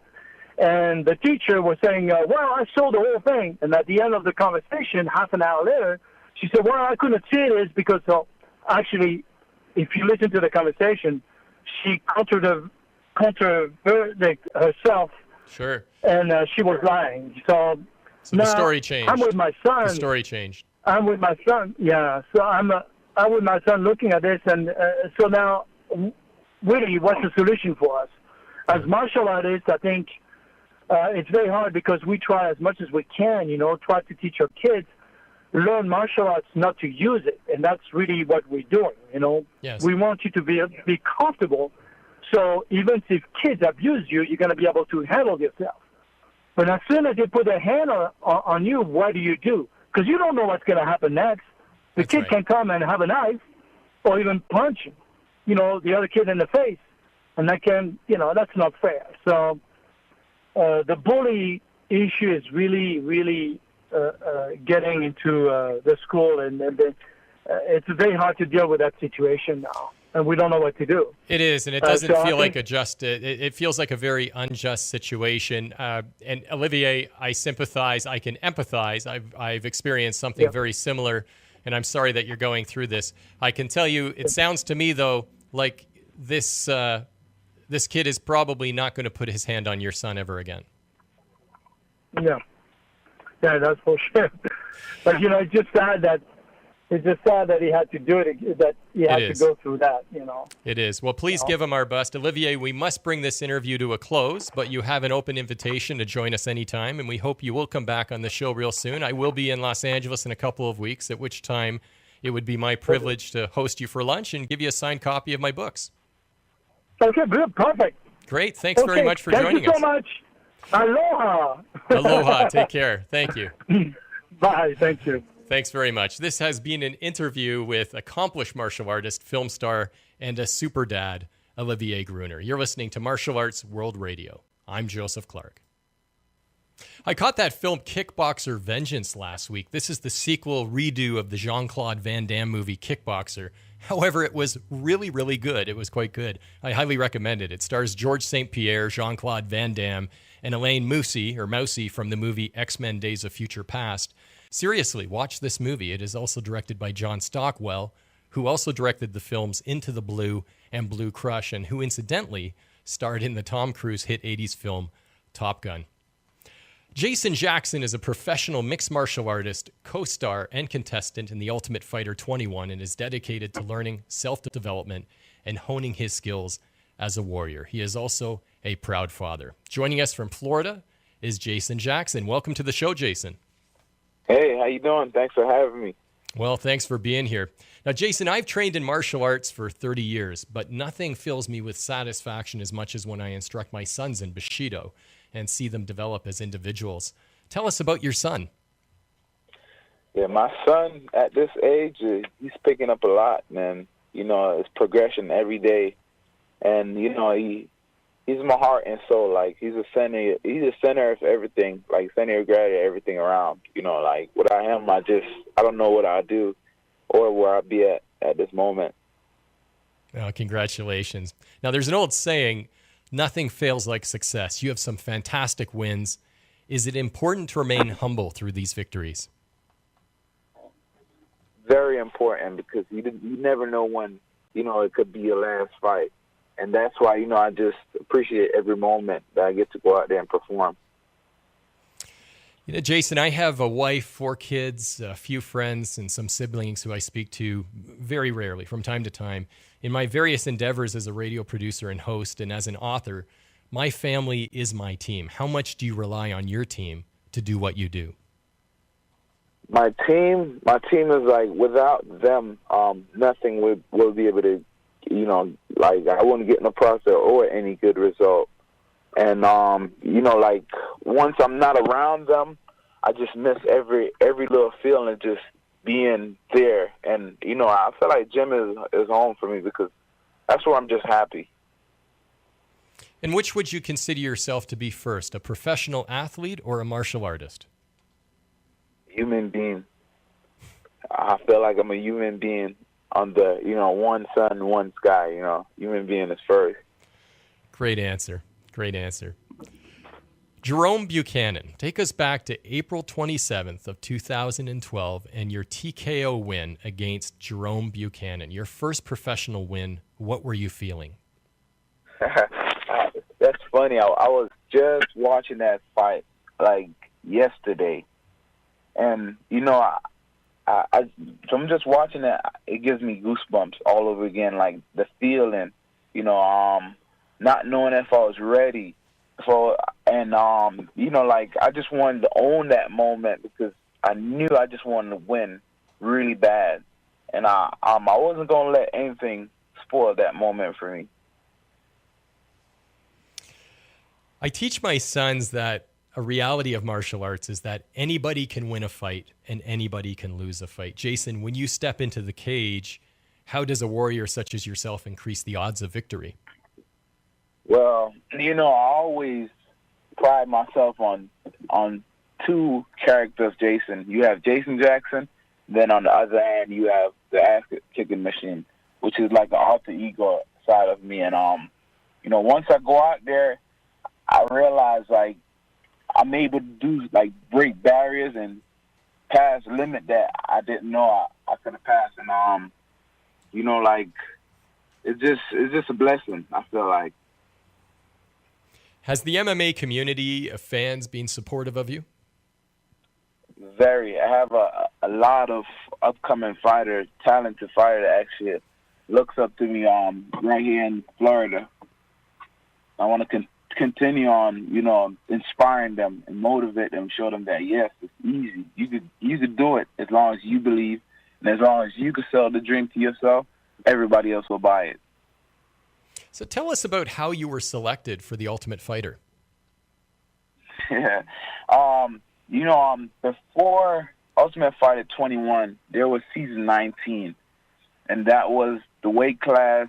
And the teacher was saying, well, I saw the whole thing. And at the end of the conversation, half an hour later, she said, well, I couldn't see this because actually, if you listen to the conversation, she contradicted herself. Sure. And she was lying. So the story changed. I'm with my son. The story changed. I'm with my son. Yeah. So I'm with my son looking at this, and so now, really, what's the solution for us? As martial artists, I think it's very hard because we try as much as we can, try to teach our kids, learn martial arts, not to use it, and that's really what we're doing. Yes. We want you to be comfortable. So even if kids abuse you, you're going to be able to handle yourself. But as soon as they put their hand on you, what do? Because you don't know what's going to happen next. The That's kid right. can come and have a knife or even punch, the other kid in the face. And that that's not fair. So the bully issue is really, really getting into the school, and it's very hard to deal with that situation now. And we don't know what to do. It is, and it doesn't so feel I like think, it feels like a very unjust situation. And Olivier, I sympathize, I can empathize. I've experienced something Yeah. very similar and I'm sorry that you're going through this. I can tell you, it sounds to me, though, like this kid is probably not going to put his hand on your son ever again. Yeah, that's for sure. But it's just sad that he had to do it. That he had to go through that. It is. Well, please give him our best, Olivier. We must bring this interview to a close, but you have an open invitation to join us anytime, and we hope you will come back on the show real soon. I will be in Los Angeles in a couple of weeks, at which time it would be my privilege to host you for lunch and give you a signed copy of my books. Okay, good, perfect. Great. Thanks very much for joining us. Thank you so much. Aloha. Aloha. Take care. Thank you. Bye. Thank you. Thanks very much. This has been an interview with accomplished martial artist, film star, and a super dad, Olivier Gruner. You're listening to Martial Arts World Radio. I'm Joseph Clark. I caught that film Kickboxer Vengeance last week. This is the sequel redo of the Jean-Claude Van Damme movie Kickboxer. However, it was really, really good. It was quite good. I highly recommend it. It stars Georges St. Pierre, Jean-Claude Van Damme, and Elaine Moussi from the movie X-Men Days of Future Past. Seriously, watch this movie. It is also directed by John Stockwell, who also directed the films Into the Blue and Blue Crush, and who incidentally starred in the Tom Cruise hit 80s film Top Gun. Jason Jackson is a professional mixed martial artist, co-star, and contestant in The Ultimate Fighter 21 and is dedicated to learning self-development and honing his skills as a warrior. He is also a proud father. Joining us from Florida is Jason Jackson. Welcome to the show, Jason. Hey, how you doing? Thanks for having me. Well, thanks for being here. Now, Jason, I've trained in martial arts for 30 years, but nothing fills me with satisfaction as much as when I instruct my sons in Bushido and see them develop as individuals. Tell us about your son. Yeah, my son at this age, he's picking up a lot, man. It's progression every day. And, he's my heart and soul. Like, he's a center of everything, like center of gravity, everything around. Like, without him, I don't know what I'd do or where I'd be at this moment. Oh, congratulations. Now, there's an old saying, nothing fails like success. You have some fantastic wins. Is it important to remain humble through these victories? Very important, because you never know when, it could be your last fight. And that's why, I just appreciate every moment that I get to go out there and perform. Jason, I have a wife, 4 kids, a few friends, and some siblings who I speak to very rarely, from time to time. In my various endeavors as a radio producer and host and as an author, my family is my team. How much do you rely on your team to do what you do? My team is like, without them, nothing will be able to, like, I wouldn't get in the process or any good result. And, like, once I'm not around them, I just miss every little feeling of just being there. And, I feel like gym is home for me, because that's where I'm just happy. And which would you consider yourself to be first, a professional athlete or a martial artist? Human being. I feel like I'm a human being on the, one sun, one sky, human being is first. Great answer. Great answer. Jerome Buchanan, take us back to April 27th of 2012 and your TKO win against Jerome Buchanan. Your first professional win. What were you feeling? That's funny. I was just watching that fight like yesterday. And, so I'm just watching it. It gives me goosebumps all over again, like the feeling, not knowing if I was ready. Like, I just wanted to own that moment, because I knew I just wanted to win really bad. And I wasn't going to let anything spoil that moment for me. I teach my sons that a reality of martial arts is that anybody can win a fight and anybody can lose a fight. Jason, when you step into the cage, how does a warrior such as yourself increase the odds of victory? Well, I always pride myself on 2 characters, Jason. You have Jason Jackson, then on the other hand, you have the ass-kicking machine, which is like the alter ego side of me. And, once I go out there, I realize, like, I'm able to do, like, break barriers and past limit that I didn't know I could have passed. And you know, like it's just a blessing, I feel like. Has the MMA community of fans been supportive of you? Very. I have a lot of upcoming fighters, talented fighters that actually looks up to me right here in Florida. I want to continue on, you know, inspiring them and motivate them, show them that, yes, it's easy. You could do it as long as you believe and as long as you can sell the dream to yourself, everybody else will buy it. So tell us about how you were selected for The Ultimate Fighter. Yeah. You know, before Ultimate Fighter 21, there was season 19, and that was the weight class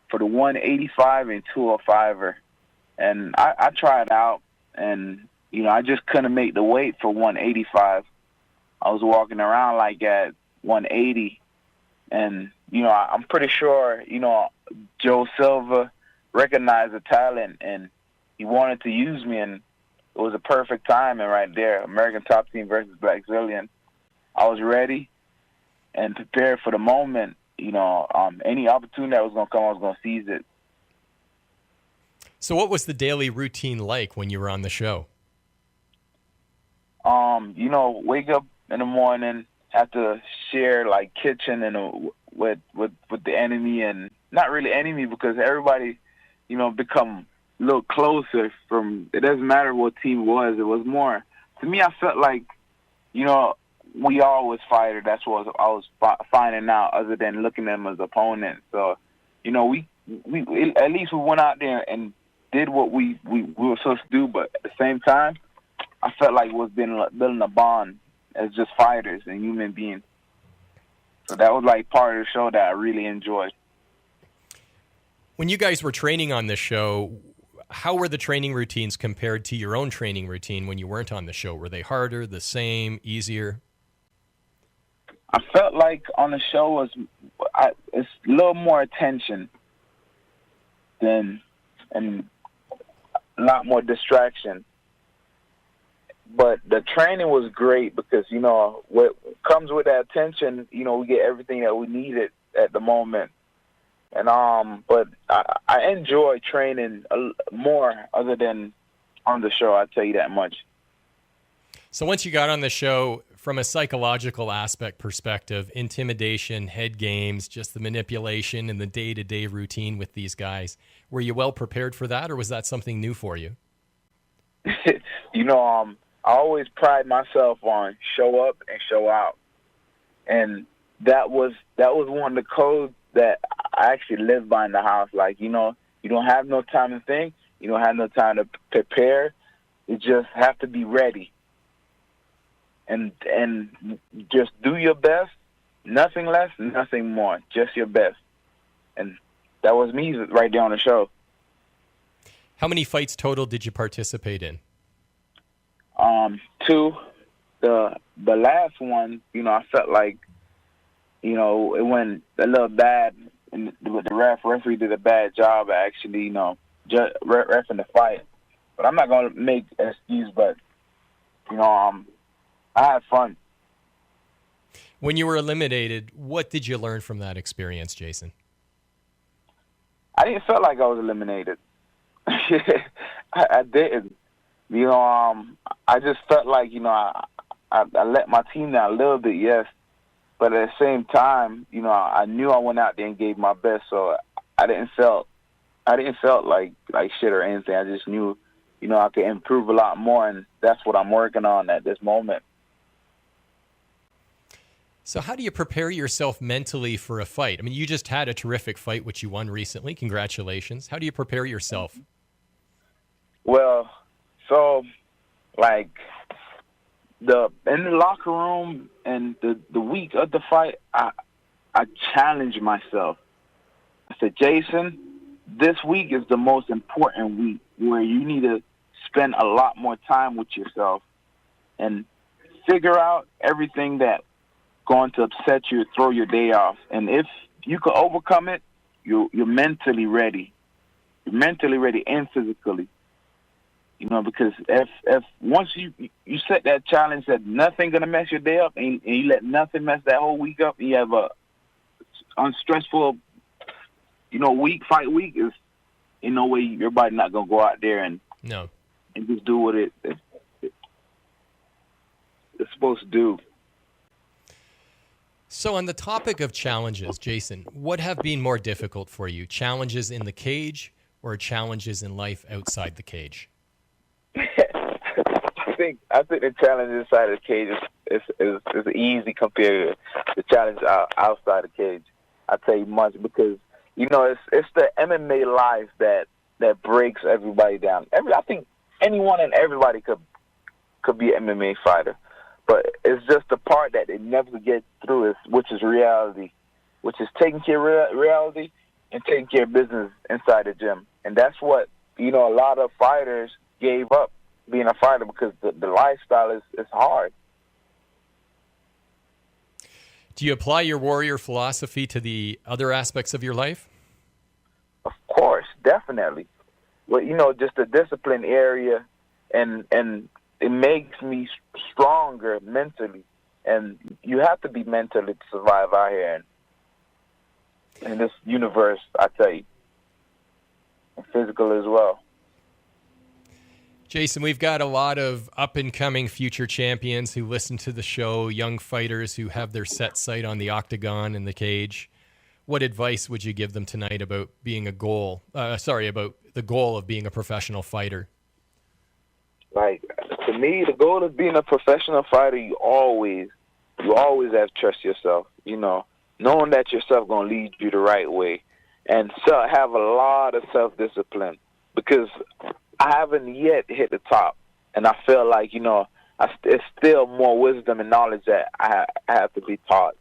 for the 185 and 205er. And I tried out, and, you know, I just couldn't make the weight for 185. I was walking around like at 180, and, you know, I'm pretty sure, you know, Joe Silva recognized the talent, and he wanted to use me, and it was a perfect timing right there. American Top Team versus Black Zillion. I was ready and prepared for the moment. You know, any opportunity that was going to come, I was going to seize it. So what was the daily routine like when you were on the show? You know, wake up in the morning, have to share like kitchen and with the enemy, and not really enemy because everybody, you know, become a little closer. From it doesn't matter what team it was more, to me, I felt like, you know, we all was fighters. That's what I was finding out, other than looking at them as opponents. So, you know, we at least we went out there and did what we were supposed to do, but at the same time, I felt like it was building a bond as just fighters and human beings. So that was like part of the show that I really enjoyed. When you guys were training on the show, how were the training routines compared to your own training routine when you weren't on the show? Were they harder, the same, easier? I felt like on the show it's a little more attention and a lot more distraction. But the training was great because, you know, what comes with that attention, you know, we get everything that we needed at the moment. And but I enjoy training more other than on the show, I'll tell you that much. So once you got on the show, from a psychological aspect perspective, intimidation, head games, just the manipulation and the day-to-day routine with these guys, were you well prepared for that, or was that something new for you? You know, I always pride myself on show up and show out. And that was one of the codes that I actually live by in the house. Like, you know, you don't have no time to think. You don't have no time to prepare. You just have to be ready. And just do your best, nothing less, nothing more, just your best. And that was me right there on the show. How many fights total did you participate in? 2. The last one, you know, I felt like, you know, it went a little bad, and the referee did a bad job actually, you know, reffing the fight. But I'm not going to make an excuse, but, you know, I had fun. When you were eliminated, what did you learn from that experience, Jason? I didn't feel like I was eliminated. I didn't. You know, I just felt like, you know, I let my team down a little bit, yes. But at the same time, you know, I knew I went out there and gave my best, so I didn't felt like shit or anything. I just knew, you know, I could improve a lot more, and that's what I'm working on at this moment. So how do you prepare yourself mentally for a fight? I mean, you just had a terrific fight, which you won recently. Congratulations. How do you prepare yourself? Well, so, like, in the locker room and the week of the fight, I challenged myself. I said, Jason, this week is the most important week where you need to spend a lot more time with yourself and figure out everything that's going to upset you, throw your day off. And if you can overcome it, you're mentally ready. You're mentally ready and physically. Because if once you set that challenge that nothing gonna mess your day up, and you let nothing mess that whole week up, and you have a unstressful, fight week, is in no way your body not gonna go out there and just do what it's supposed to do. So on the topic of challenges, Jason, what have been more difficult for you? Challenges in the cage or challenges in life outside the cage? I think the challenge inside the cage is easy compared to the challenge outside the cage. I tell you much, because it's the MMA life that breaks everybody down. I think anyone and everybody could be an MMA fighter, but it's just the part that they never get through, which is reality, which is taking care of reality and taking care of business inside the gym. And that's what a lot of fighters gave up being a fighter, because the lifestyle is hard. Do you apply your warrior philosophy to the other aspects of your life? Of course, definitely. Well, just the discipline area, and it makes me stronger mentally. And you have to be mentally to survive out here in this universe, I tell you. And physical as well. Jason, we've got a lot of up-and-coming future champions who listen to the show, young fighters who have their set sight on the octagon and the cage. What advice would you give them tonight about about the goal of being a professional fighter? Like, to me, the goal of being a professional fighter, you always have to trust yourself, knowing that yourself going to lead you the right way, and have a lot of self-discipline, because I haven't yet hit the top, and I feel like, it's still more wisdom and knowledge that I have to be taught.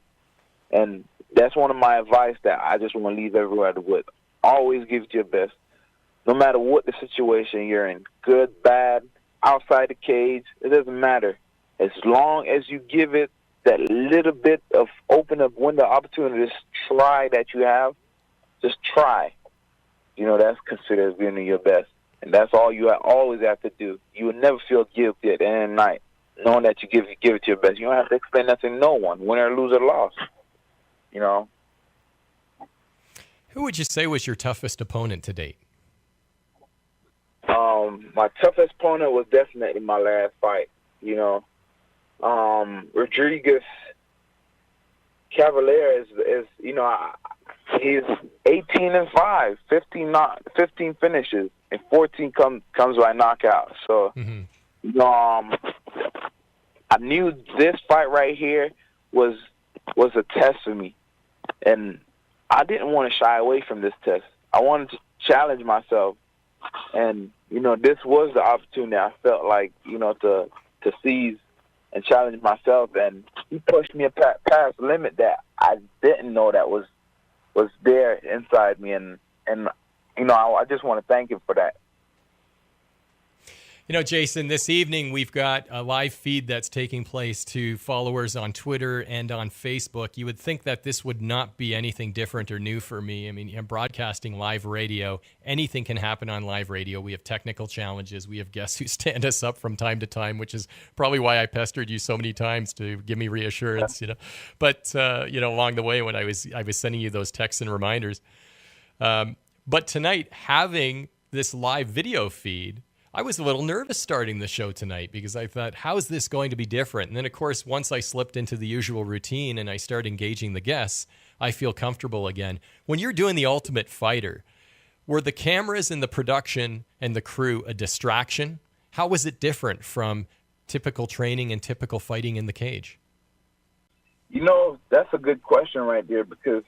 And that's one of my advice that I just want to leave everybody with. Always give it your best, no matter what the situation you're in, good, bad, outside the cage, it doesn't matter. As long as you give it that little bit of open up window opportunity to try that you have, just try. That's considered as being your best. And that's all you always have to do. You will never feel guilty at the end of the night, knowing that you give it your best. You don't have to explain nothing to no one, win or lose or loss. Who would you say was your toughest opponent to date? My toughest opponent was definitely my last fight. Rodriguez Cavalier is he's 18-5, 15 finishes, and 14 comes by knockout. So, I knew this fight right here was a test for me, and I didn't want to shy away from this test. I wanted to challenge myself, and this was the opportunity I felt like to seize and challenge myself. And he pushed me past the limit that I didn't know that was there inside me, and I just want to thank him for that. Jason, this evening we've got a live feed that's taking place to followers on Twitter and on Facebook. You would think that this would not be anything different or new for me. I mean, I'm broadcasting live radio. Anything can happen on live radio. We have technical challenges. We have guests who stand us up from time to time, which is probably why I pestered you so many times to give me reassurance, But, along the way when I was sending you those texts and reminders. But tonight, having this live video feed, I was a little nervous starting the show tonight because I thought, how is this going to be different? And then, of course, once I slipped into the usual routine and I start engaging the guests, I feel comfortable again. When you're doing The Ultimate Fighter, were the cameras and the production and the crew a distraction? How was it different from typical training and typical fighting in the cage? That's a good question right there, because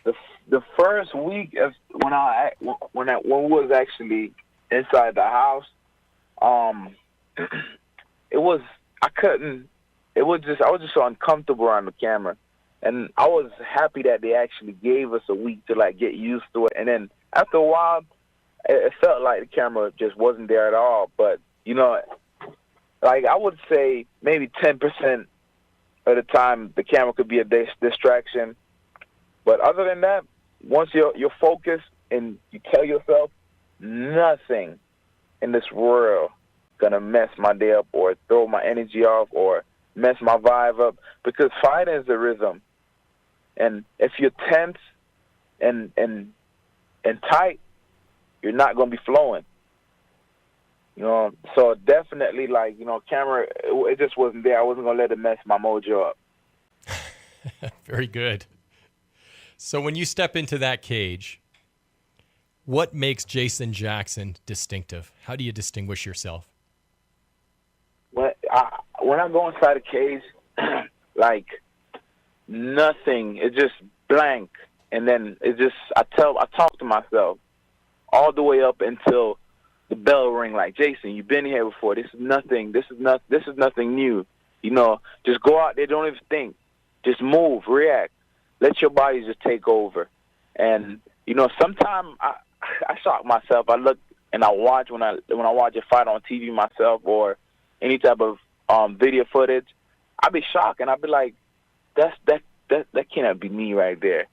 the first week of when we was actually inside the house, I was just so uncomfortable around the camera, and I was happy that they actually gave us a week to get used to it. And then after a while, it felt like the camera just wasn't there at all. But I would say maybe 10% of the time the camera could be a distraction. But other than that, once you're focused and you tell yourself, nothing in this world gonna mess my day up or throw my energy off or mess my vibe up, because fighting is a rhythm. And if you're tense and tight, you're not gonna be flowing. You know, so definitely, like, you know, camera, it just wasn't there. I wasn't gonna let it mess my mojo up. Very good. So when you step into that cage, what makes Jason Jackson distinctive? How do you distinguish yourself? When I go inside a cage, like, nothing. It's just blank, and then I talk to myself all the way up until the bell ring. Like, Jason, you've been here before. This is nothing. This is nothing new. You know, just go out there. Don't even think. Just move, react. Let your body just take over. And you know, sometimes I shock myself. I look and I watch when I watch a fight on TV myself or any type of video footage. I be shocked and I be like, that cannot be me right there.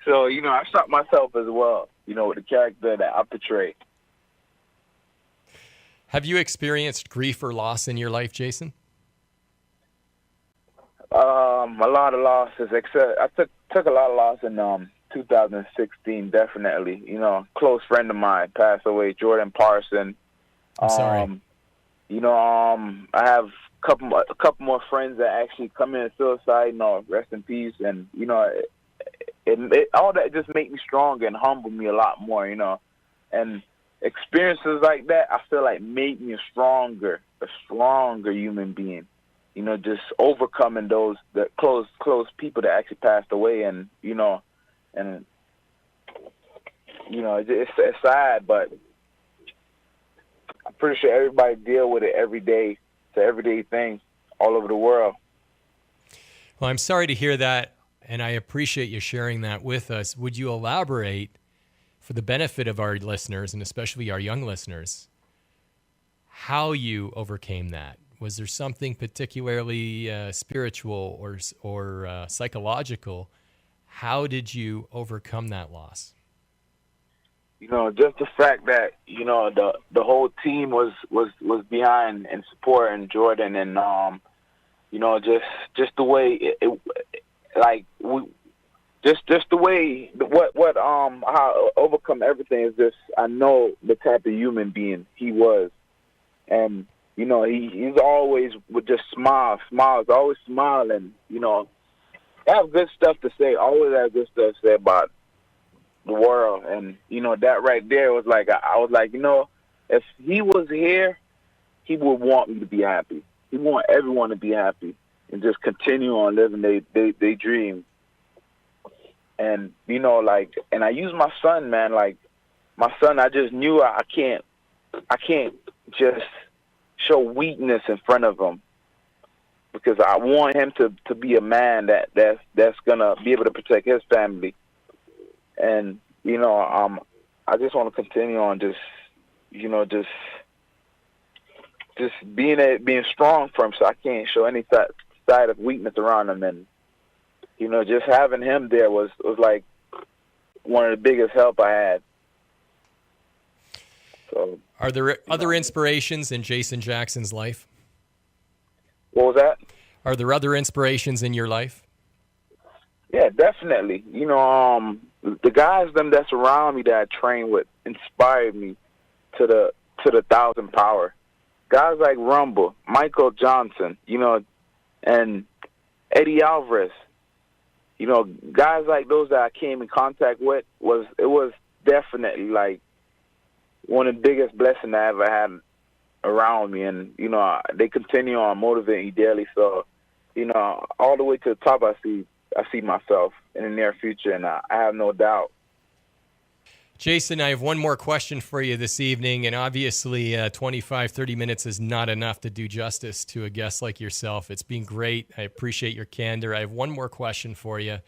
So, you know, I shock myself as well, you know, with the character that I portray. Have you experienced grief or loss in your life, Jason? A lot of losses. Except I took a lot of loss in 2016. Definitely, you know, a close friend of mine passed away, Jordan Parson. I'm sorry. You know, I have a couple more friends that actually committed suicide. You know, rest in peace. And you know, it all that just made me stronger and humbled me a lot more. You know, and experiences like that, I feel like made me a stronger human being. You know, just overcoming those close people that actually passed away, and you know, it's sad, but I'm pretty sure everybody deal with it every day. It's an everyday thing all over the world. Well, I'm sorry to hear that, and I appreciate you sharing that with us. Would you elaborate, for the benefit of our listeners, and especially our young listeners, how you overcame that? Was there something particularly spiritual or psychological? How did you overcome that loss? You know, just the fact that, you know, the whole team was behind and supporting Jordan, and you know, just the way just the way how I overcome everything is just, I know the type of human being he was, and you know, he's always would just smiles, always smiling. You know, have good stuff to say. Always have good stuff to say about the world. And you know, that right there was like, I was like, you know, if he was here, he would want me to be happy. He want everyone to be happy and just continue on living they dream. And you know, like, and I use my son, man. Like, my son, I just knew I can't just show weakness in front of him, because I want him to be a man that's gonna be able to protect his family. And you know, I just want to continue on just being strong for him, so I can't show any side of weakness around him. And you know, just having him there was like one of the biggest help I had. So, are there other inspirations in Jason Jackson's life? What was that? Are there other inspirations in your life? Yeah, definitely. You know, the guys that's around me that I train with inspired me to the 1,000 power. Guys like Rumble, Michael Johnson, you know, and Eddie Alvarez. You know, guys like those that I came in contact with was definitely like one of the biggest blessings I ever had around me. And, you know, they continue on motivating me daily. So, you know, all the way to the top, I see myself in the near future, and I have no doubt. Jason, I have one more question for you this evening, and obviously 25, 30 minutes is not enough to do justice to a guest like yourself. It's been great. I appreciate your candor. I have one more question for you.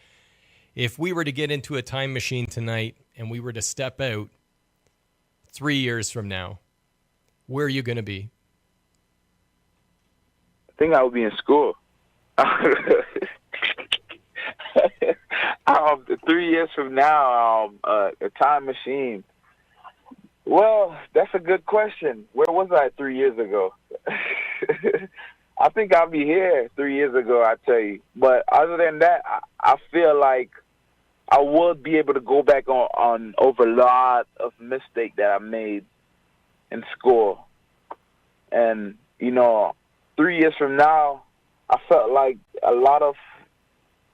If we were to get into a time machine tonight and we were to step out 3 years from now, where are you going to be? I think I would be in school. 3 years from now, a time machine. Well, that's a good question. Where was I 3 years ago? I think I'll be here 3 years ago, I tell you. But other than that, I feel like I would be able to go back on over a lot of mistakes that I made in school. And, 3 years from now, I felt like I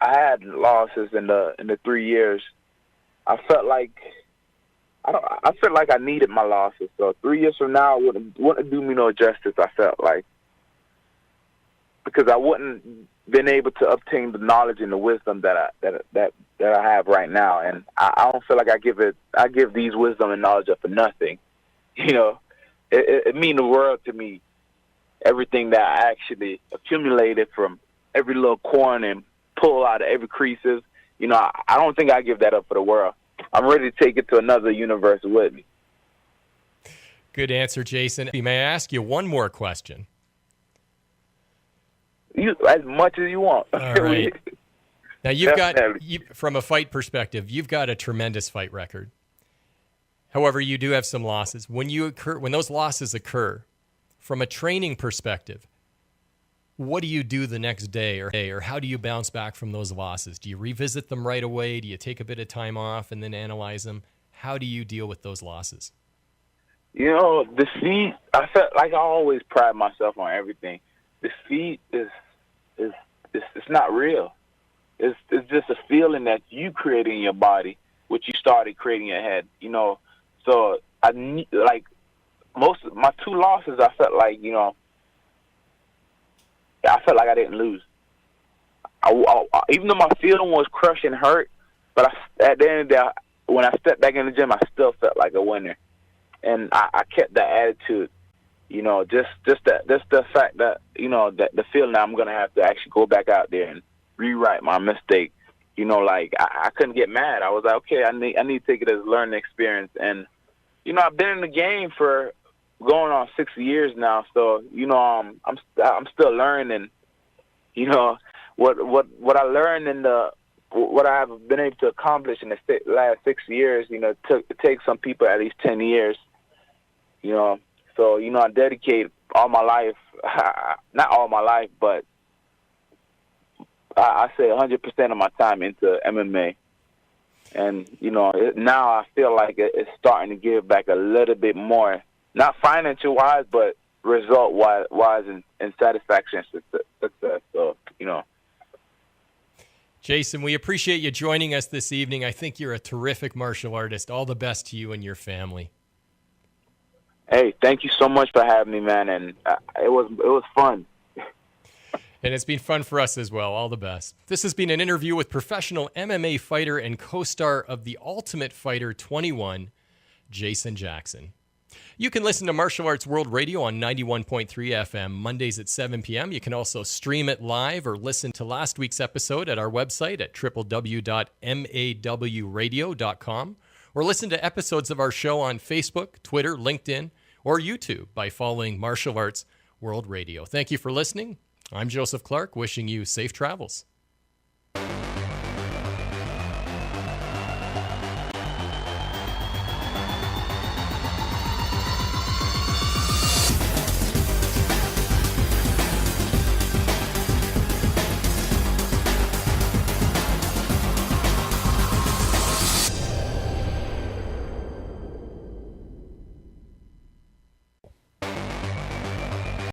had losses in the 3 years. I felt like I needed my losses. So 3 years from now wouldn't do me no justice, I felt like. Because I wouldn't been able to obtain the knowledge and the wisdom that I have right now. And I don't feel like I give these wisdom and knowledge up for nothing. It means the world to me. Everything that I actually accumulated from every little corn and pull out of every creases, I don't think I give that up for the world. I'm ready to take it to another universe with me. Good answer, Jason. May I ask you one more question? As much as you want. All right. Now, you've got, from a fight perspective, you've got a tremendous fight record. However, you do have some losses. When those losses occur, from a training perspective, what do you do the next day, or how do you bounce back from those losses? Do you revisit them right away? Do you take a bit of time off and then analyze them? How do you deal with those losses? Defeat, I felt like I always pride myself on everything. Defeat is it's not real. It's just a feeling that you create in your body, which you started creating in your head. So I need, like, most of my 2 losses, I felt like I didn't lose. Even though my feeling was crushed and hurt, but at the end of the day, when I stepped back in the gym, I still felt like a winner, and I kept that attitude. Just the fact that that the feeling that I'm gonna have to actually go back out there and rewrite my mistake. I couldn't get mad. I was like, okay, I need to take it as a learning experience, and I've been in the game for going on 6 years now, so I'm still learning. What I learned in what I've been able to accomplish in the last 6 years. It takes some people at least 10 years. So I dedicate all my life, not all my life, but I say 100% of my time into MMA. And now I feel like it's starting to give back a little bit more. Not financial wise, but result wise and satisfaction and success. So, Jason, we appreciate you joining us this evening. I think you're a terrific martial artist. All the best to you and your family. Hey, thank you so much for having me, man. And it was fun. And it's been fun for us as well. All the best. This has been an interview with professional MMA fighter and co-star of The Ultimate Fighter 21, Jason Jackson. You can listen to Martial Arts World Radio on 91.3 FM Mondays at 7 p.m. You can also stream it live or listen to last week's episode at our website at www.mawradio.com, or listen to episodes of our show on Facebook, Twitter, LinkedIn, or YouTube by following Martial Arts World Radio. Thank you for listening. I'm Joseph Clark, wishing you safe travels.